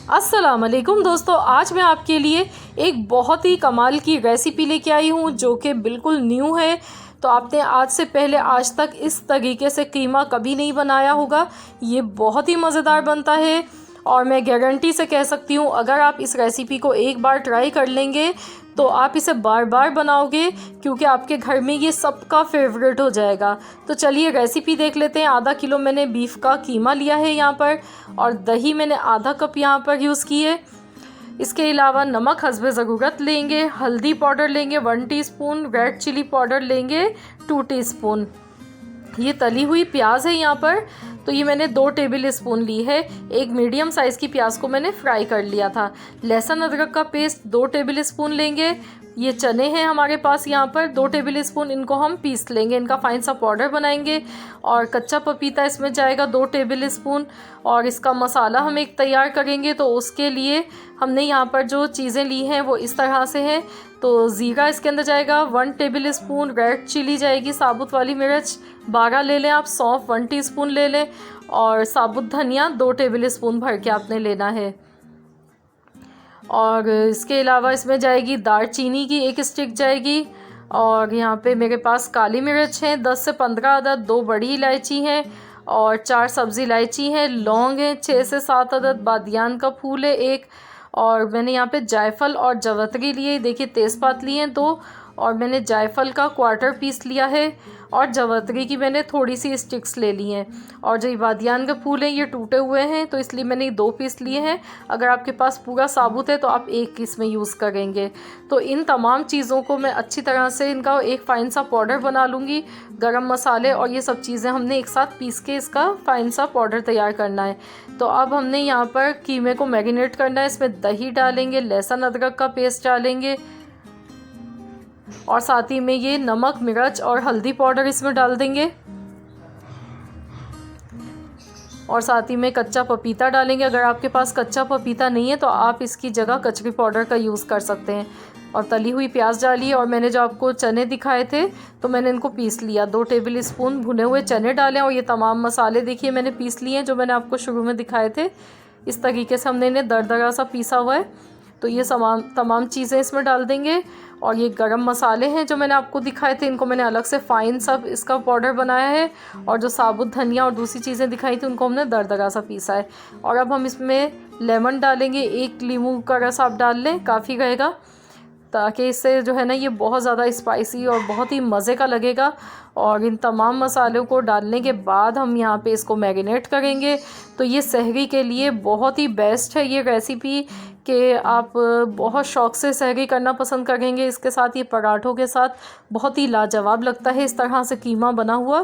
अस्सलाम वालेकुम दोस्तों, आज मैं आपके लिए एक बहुत ही कमाल की रेसिपी लेके आई हूँ जो कि बिल्कुल न्यू है। तो आपने आज से पहले आज तक इस तरीके से कीमा कभी नहीं बनाया होगा। ये बहुत ही मज़ेदार बनता है और मैं गारंटी से कह सकती हूँ अगर आप इस रेसिपी को एक बार ट्राई कर लेंगे तो आप इसे बार बार बनाओगे, क्योंकि आपके घर में ये सबका फेवरेट हो जाएगा। तो चलिए रेसिपी देख लेते हैं। आधा किलो मैंने बीफ का कीमा लिया है यहाँ पर, और दही मैंने आधा कप यहाँ पर यूज़ की है। इसके अलावा नमक हस्बे ज़रूरत लेंगे, हल्दी पाउडर लेंगे 1 टीस्पून, रेड चिली पाउडर लेंगे 2 टीस्पून। ये तली हुई प्याज है यहाँ पर, तो ये मैंने 2 टेबल स्पून ली है। एक मीडियम साइज़ की प्याज को मैंने फ्राई कर लिया था। लहसुन अदरक का पेस्ट 2 टेबल स्पून लेंगे। ये चने हैं हमारे पास यहाँ पर 2 टेबल स्पून, इनको हम पीस लेंगे, इनका फाइन सा पाउडर बनाएंगे। और कच्चा पपीता इसमें जाएगा 2 टेबल स्पून। और इसका मसाला हम एक तैयार करेंगे, तो उसके लिए हमने यहाँ पर जो चीज़ें ली हैं वो इस तरह से हैं। तो ज़ीरा इसके अंदर जाएगा 1 टेबल स्पून, रेड चिली जाएगी साबुत वाली मिर्च 12 ले लें आप, सौंफ 1 टीस्पून ले लें, और साबुत धनिया 2 टेबल स्पून भर के आपने लेना है। और इसके अलावा इसमें जाएगी दालचीनी की 1 स्टिक जाएगी। और यहाँ पे मेरे पास काली मिर्च हैं 10 से 15 अदद, 2 बड़ी इलायची हैं और 4 सब्ज़ी इलायची हैं, लौंग हैं 6 से 7 अदद, बादियान का फूल है 1, और मैंने यहाँ पे जायफल और जवतरी लिए, देखिए तेज़पात लिए हैं 2, और मैंने जायफल का 1/4 पीस लिया है, और जवतरी की मैंने थोड़ी सी स्टिक्स ले ली हैं। और जो बादियान के फूल हैं ये टूटे हुए हैं, तो इसलिए मैंने 2 पीस लिए हैं। अगर आपके पास पूरा साबुत है तो आप 1 इसमें यूज़ करेंगे। तो इन तमाम चीज़ों को मैं अच्छी तरह से इनका एक फ़ाइन सा पाउडर बना लूँगी। गरम मसाले और ये सब चीज़ें हमने एक साथ पीस के इसका फ़ाइन सा पाउडर तैयार करना है। तो अब हमने यहाँ पर कीमे को मैरिनेट करना है। इसमें दही डालेंगे, लहसुन अदरक का पेस्ट डालेंगे, और साथ ही में ये नमक मिर्च और हल्दी पाउडर इसमें डाल देंगे, और साथ ही में कच्चा पपीता डालेंगे। अगर आपके पास कच्चा पपीता नहीं है तो आप इसकी जगह कचरी पाउडर का यूज़ कर सकते हैं। और तली हुई प्याज डाली, और मैंने जो आपको चने दिखाए थे तो मैंने इनको पीस लिया, 2 टेबल स्पून भुने हुए चने डालें। और ये तमाम मसाले देखिए मैंने पीस लिए हैं जो मैंने आपको शुरू में दिखाए थे। इस तरीके से हमने इन्हें दरदरा सा पीसा हुआ है। तो ये तमाम चीज़ें इसमें डाल देंगे। और ये गरम मसाले हैं जो मैंने आपको दिखाए थे, इनको मैंने अलग से फ़ाइन सब इसका पाउडर बनाया है। और जो साबुत धनिया और दूसरी चीज़ें दिखाई थी उनको हमने दरदरा सा पीसा है। और अब हम इसमें लेमन डालेंगे, 1 नींबू का रस आप डाल लें, काफ़ी रहेगा, ताकि इससे जो है ना ये बहुत ज़्यादा स्पाइसी और बहुत ही मज़े का लगेगा। और इन तमाम मसालों को डालने के बाद हम यहाँ पे इसको मैरिनेट करेंगे। तो ये सहरी के लिए बहुत ही बेस्ट है ये रेसिपी, कि आप बहुत शौक़ से सहरी करना पसंद करेंगे। इसके साथ ये पराठों के साथ बहुत ही लाजवाब लगता है इस तरह से कीमा बना हुआ।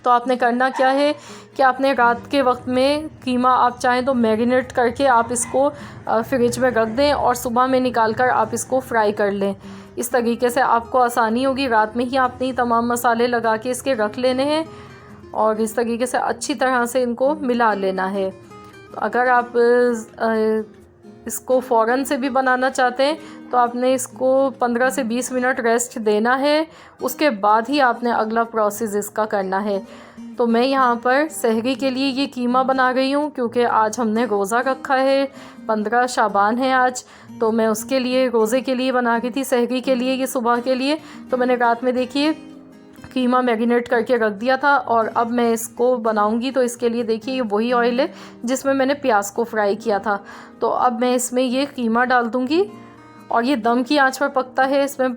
तो आपने करना क्या है कि आपने रात के वक्त में कीमा आप चाहें तो मैरिनेट करके आप इसको फ्रिज में रख दें, और सुबह में निकाल कर आप इसको फ्राई कर लें। इस तरीके से आपको आसानी होगी। रात में ही आपने तमाम मसाले लगा के इसके रख लेने हैं, और इस तरीके से अच्छी तरह से इनको मिला लेना है। तो अगर आप इसको फ़ौरन से भी बनाना चाहते हैं तो आपने इसको 15 से 20 मिनट रेस्ट देना है, उसके बाद ही आपने अगला प्रोसेस इसका करना है। तो मैं यहाँ पर सहरी के लिए ये कीमा बना रही हूँ, क्योंकि आज हमने रोज़ा रखा है, 15 शाबान है आज, तो मैं उसके लिए रोज़े के लिए बना रही थी, सहरी के लिए ये सुबह के लिए। तो मैंने रात में देखिए कीमा मैरिनेट करके रख दिया था, और अब मैं इसको बनाऊंगी। तो इसके लिए देखिए ये वही ऑयल है जिसमें मैंने प्याज को फ्राई किया था। तो अब मैं इसमें ये कीमा डाल दूंगी, और ये दम की आंच पर पकता है। इसमें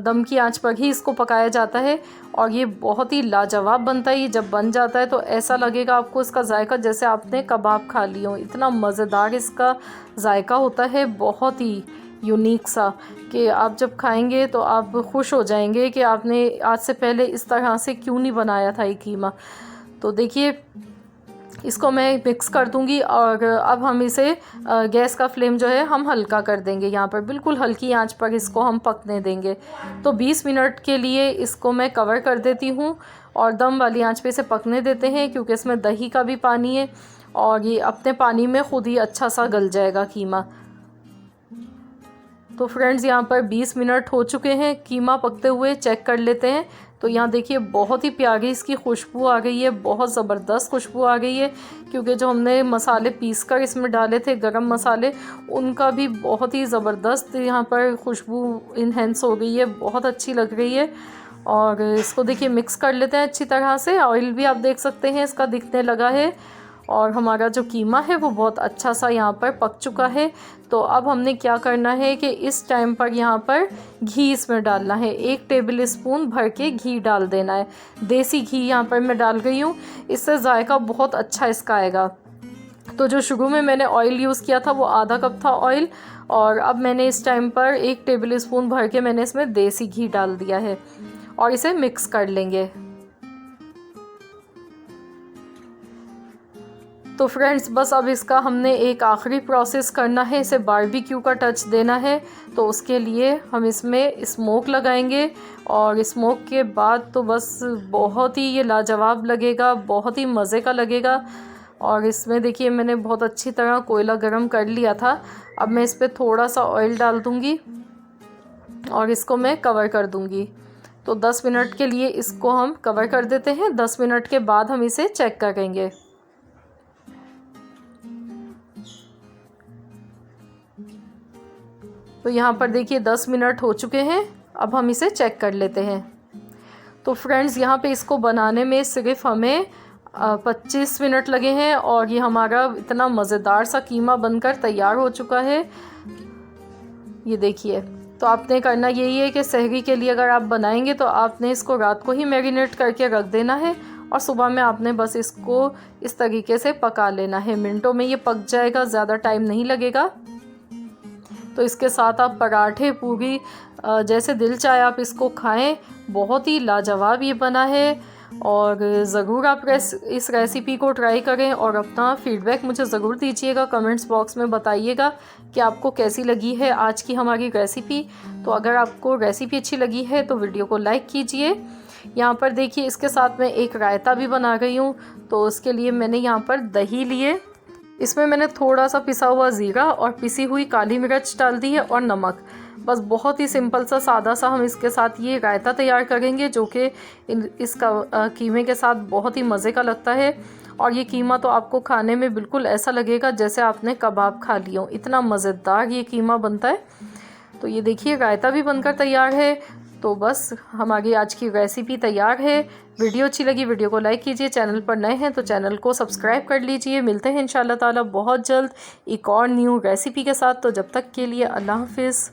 दम की आंच पर ही इसको पकाया जाता है, और ये बहुत ही लाजवाब बनता है। ये जब बन जाता है तो ऐसा लगेगा आपको इसका जायका जैसे आपने कबाब खा लिए हो, इतना मज़ेदार इसका जायका होता है, बहुत ही यूनिक सा, कि आप जब खाएंगे तो आप खुश हो जाएंगे कि आपने आज से पहले इस तरह से क्यों नहीं बनाया था ये कीमा। तो देखिए इसको मैं मिक्स कर दूंगी, और अब हम इसे गैस का फ्लेम जो है हम हल्का कर देंगे। यहाँ पर बिल्कुल हल्की आंच पर इसको हम पकने देंगे। तो 20 मिनट के लिए इसको मैं कवर कर देती हूँ, और दम वाली आंच पे इसे पकने देते हैं, क्योंकि इसमें दही का भी पानी है, और ये अपने पानी में खुद ही अच्छा सा गल जाएगा कीमा। तो फ्रेंड्स यहाँ पर 20 मिनट हो चुके हैं कीमा पकते हुए, चेक कर लेते हैं। तो यहाँ देखिए बहुत ही प्यारी इसकी खुशबू आ गई है, बहुत ज़बरदस्त खुशबू आ गई है, क्योंकि जो हमने मसाले पीस कर इसमें डाले थे गरम मसाले, उनका भी बहुत ही ज़बरदस्त यहाँ पर खुशबू इन्हेंस हो गई है, बहुत अच्छी लग रही है। और इसको देखिए मिक्स कर लेते हैं अच्छी तरह से। ऑयल भी आप देख सकते हैं इसका दिखने लगा है, और हमारा जो कीमा है वो बहुत अच्छा सा यहाँ पर पक चुका है। तो अब हमने क्या करना है कि इस टाइम पर यहाँ पर घी इसमें डालना है। 1 टेबल स्पून भर के घी डाल देना है। देसी घी यहाँ पर मैं डाल गई हूँ, इससे जायका बहुत अच्छा इसका आएगा। तो जो शुरू में मैंने ऑयल यूज़ किया था वो आधा कप था ऑयल, और अब मैंने इस टाइम पर 1 टेबल स्पून भर के मैंने इसमें देसी घी डाल दिया है, और इसे मिक्स कर लेंगे। तो फ्रेंड्स बस अब इसका हमने एक आखिरी प्रोसेस करना है, इसे बारबेक्यू का टच देना है। तो उसके लिए हम इसमें स्मोक लगाएंगे, और स्मोक के बाद तो बस बहुत ही ये लाजवाब लगेगा, बहुत ही मज़े का लगेगा। और इसमें देखिए मैंने बहुत अच्छी तरह कोयला गरम कर लिया था। अब मैं इस पर थोड़ा सा ऑयल डाल दूँगी और इसको मैं कवर कर दूँगी। तो 10 मिनट के लिए इसको हम कवर कर देते हैं। 10 मिनट के बाद हम इसे चेक करेंगे। तो यहाँ पर देखिए 10 मिनट हो चुके हैं। अब हम इसे चेक कर लेते हैं। तो फ्रेंड्स यहाँ पे इसको बनाने में सिर्फ हमें 25 मिनट लगे हैं, और ये हमारा इतना मज़ेदार सा कीमा बनकर तैयार हो चुका है। ये देखिए, तो आपने करना यही है कि सहरी के लिए अगर आप बनाएंगे तो आपने इसको रात को ही मैरिनेट करके रख देना है, और सुबह में आपने बस इसको इस तरीके से पका लेना है। मिनटों में ये पक जाएगा, ज़्यादा टाइम नहीं लगेगा। तो इसके साथ आप पराठे, पूरी, जैसे दिल चाहे आप इसको खाएं। बहुत ही लाजवाब ये बना है, और ज़रूर आप इस रेसिपी को ट्राई करें, और अपना फ़ीडबैक मुझे ज़रूर दीजिएगा, कमेंट्स बॉक्स में बताइएगा कि आपको कैसी लगी है आज की हमारी रेसिपी। तो अगर आपको रेसिपी अच्छी लगी है तो वीडियो को लाइक कीजिए। यहाँ पर देखिए इसके साथ मैं एक रायता भी बना रही हूँ। तो उसके लिए मैंने यहाँ पर दही लिए, इसमें मैंने थोड़ा सा पिसा हुआ ज़ीरा और पिसी हुई काली मिर्च डाल दी है, और नमक। बस बहुत ही सिंपल सा सादा सा हम इसके साथ ये रायता तैयार करेंगे, जो कि इसका कीमे के साथ बहुत ही मज़े का लगता है। और ये कीमा तो आपको खाने में बिल्कुल ऐसा लगेगा जैसे आपने कबाब खा लिया हो, इतना मज़ेदार ये कीमा बनता है। तो ये देखिए रायता भी बनकर तैयार है। तो बस हमारी आज की रेसिपी तैयार है। वीडियो अच्छी लगी वीडियो को लाइक कीजिए, चैनल पर नए हैं तो चैनल को सब्सक्राइब कर लीजिए। मिलते हैं इंशाल्लाह ताला बहुत जल्द एक और न्यू रेसिपी के साथ। तो जब तक के लिए अल्लाह हाफिज़।